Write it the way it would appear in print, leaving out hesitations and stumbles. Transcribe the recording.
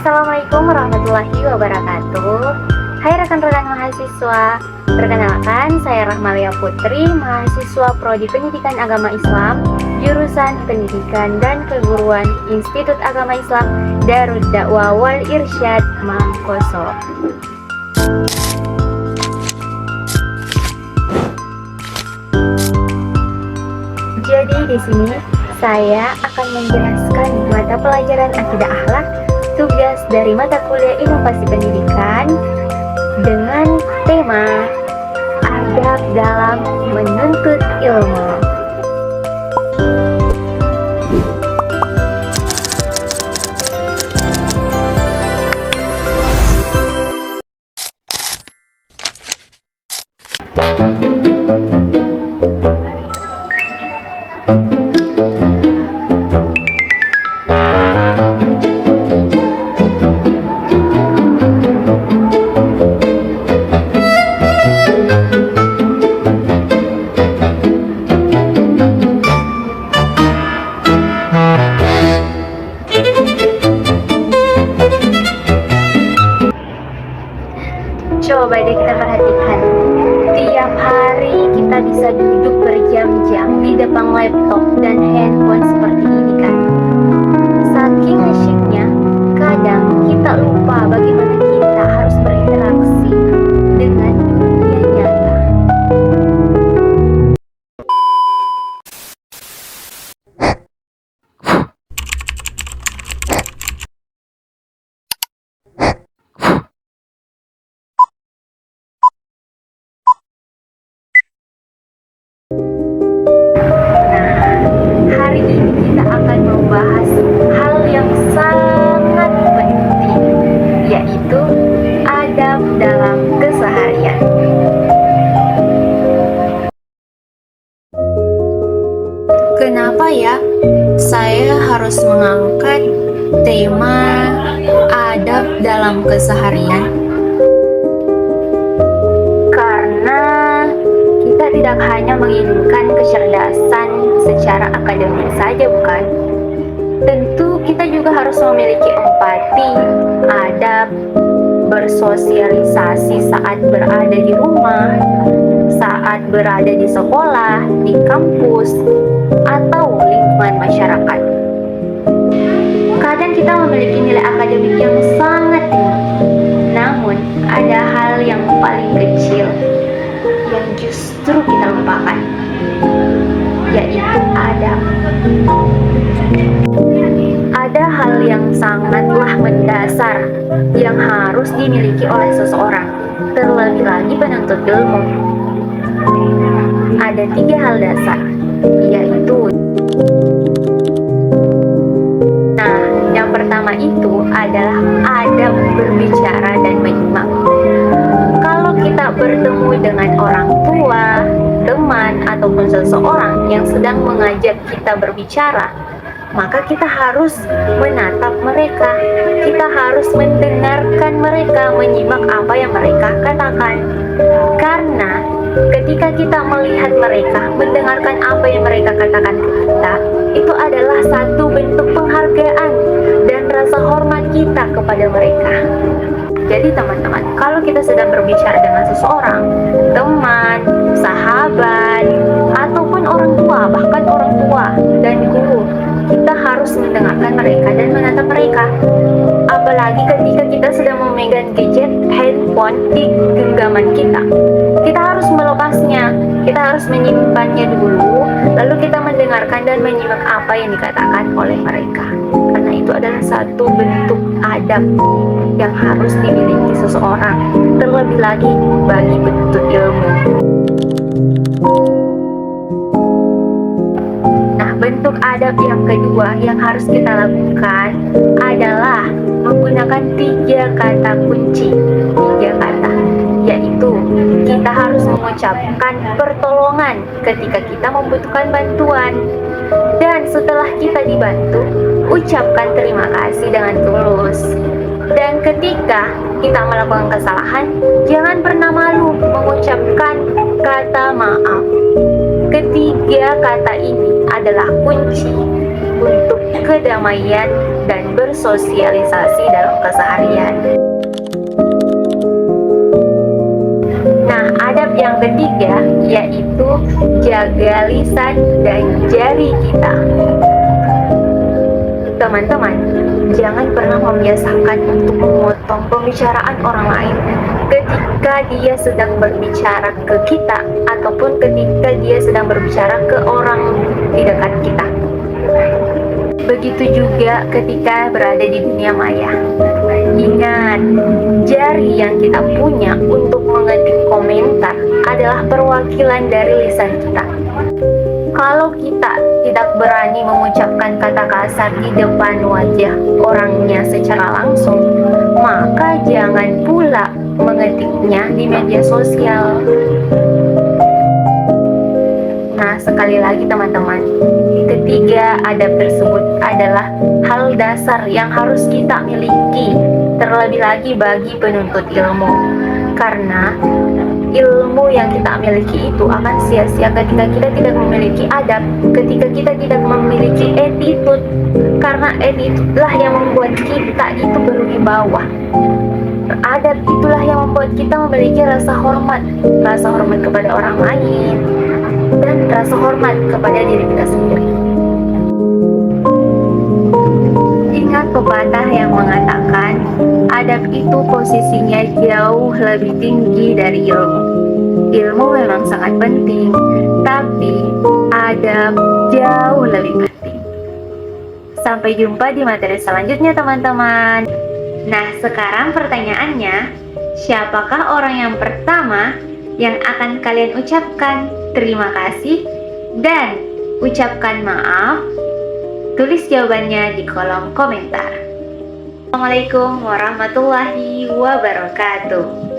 Assalamualaikum warahmatullahi wabarakatuh. Hai rekan-rekan mahasiswa, perkenalkan saya Rahmalia Putri, mahasiswa Prodi Pendidikan Agama Islam, jurusan Pendidikan dan Keguruan Institut Agama Islam Darud Dakwah wal Irsyad Mangkoso. Jadi di sini saya akan menjelaskan mata pelajaran akidah akhlak, tugas dari mata kuliah inovasi pendidikan dengan tema adab dalam menuntut ilmu. Coba deh kita perhatikan, tiap hari kita bisa duduk berjam-jam di depan laptop dan handphone seperti ini kan. Saking asyiknya, kadang kita lupa bagaimana kita harus berinteraksi dengan dunia nyata. Hari ini kita akan membahas hal yang sangat penting, yaitu adab dalam keseharian. Kenapa ya saya harus mengangkat tema adab dalam keseharian? Karena kita tidak hanya menginginkan kecerdasan secara akademik saja, bukan? Tentu kita juga harus memiliki empati, adab, bersosialisasi saat berada di rumah, saat berada di sekolah, di kampus, atau lingkungan masyarakat. Kadang kita memiliki nilai akademik yang sangat tinggi, namun ada hal yang paling kecil yang justru kita lupakan, yaitu adab. Ada hal yang sangatlah mendasar yang harus dimiliki oleh seseorang, terlebih lagi penuntut ilmu. Ada 3 hal dasar, yaitu yang pertama itu adalah adab berbicara dan menyimak. Kalau kita bertemu dengan orang tua, teman, ataupun seseorang yang sedang mengajak kita berbicara, maka kita harus menatap mereka, kita harus mendengarkan mereka, menyimak apa yang mereka katakan. Karena ketika kita melihat mereka, mendengarkan apa yang mereka katakan ke kita, itu adalah satu bentuk penghargaan dan rasa hormat kita kepada mereka. Jadi teman-teman, kalau kita sedang berbicara dengan seseorang, teman, sahabat, ataupun orang tua, bahkan orang tua dan guru, kita harus mendengarkan mereka dan menatap mereka. Apalagi ketika kita sedang memegang gadget, handphone di genggaman kita, kita harus melepasnya, kita harus menyimpannya dulu, lalu kita mendengarkan dan menyimak apa yang dikatakan oleh mereka. Karena itu adalah satu bentuk adab yang harus dimiliki seseorang, terlebih lagi bagi penuntut ilmu. Nah, bentuk adab yang kedua yang harus kita lakukan adalah menggunakan 3 kata kunci, 3 kata, yaitu kita harus mengucapkan pertolongan ketika kita membutuhkan bantuan, dan setelah kita dibantu, ucapkan terima kasih dengan tulus. Dan ketika kita melakukan kesalahan, jangan pernah malu mengucapkan kata maaf. Ketiga kata ini adalah kunci untuk kedamaian dan bersosialisasi dalam keseharian. Nah, adab yang ketiga yaitu jaga lisan dan jari kita. Teman-teman, jangan pernah membiasakan untuk memotong pembicaraan orang lain ketika dia sedang berbicara ke kita ataupun ketika dia sedang berbicara ke orang di dekat kita. Begitu juga ketika berada di dunia maya. Ingat, jari yang kita punya untuk mengetik komentar adalah perwakilan dari lisan kita. Kalau kita tidak berani mengucapkan kata kasar di depan wajah orangnya secara langsung, maka jangan pula mengetiknya di media sosial. Nah, sekali lagi teman-teman, ketiga adab tersebut adalah hal dasar yang harus kita miliki, terlebih lagi bagi penuntut ilmu. Karena ilmu yang kita miliki itu akan sia-sia ketika kita tidak memiliki adab, ketika kita tidak memiliki attitude. Karena attitude lah yang membuat kita itu berwibawa. Adab itulah yang membuat kita memiliki rasa hormat kepada orang lain, dan rasa hormat kepada diri kita sendiri. Ingat pepatah yang mengatakan, adab itu posisinya jauh lebih tinggi dari ilmu. Ilmu memang sangat penting, tapi adab jauh lebih penting. Sampai jumpa di materi selanjutnya, teman-teman. Nah, sekarang pertanyaannya, siapakah orang yang pertama yang akan kalian ucapkan terima kasih dan ucapkan maaf? Tulis jawabannya di kolom komentar. Assalamualaikum warahmatullahi wabarakatuh.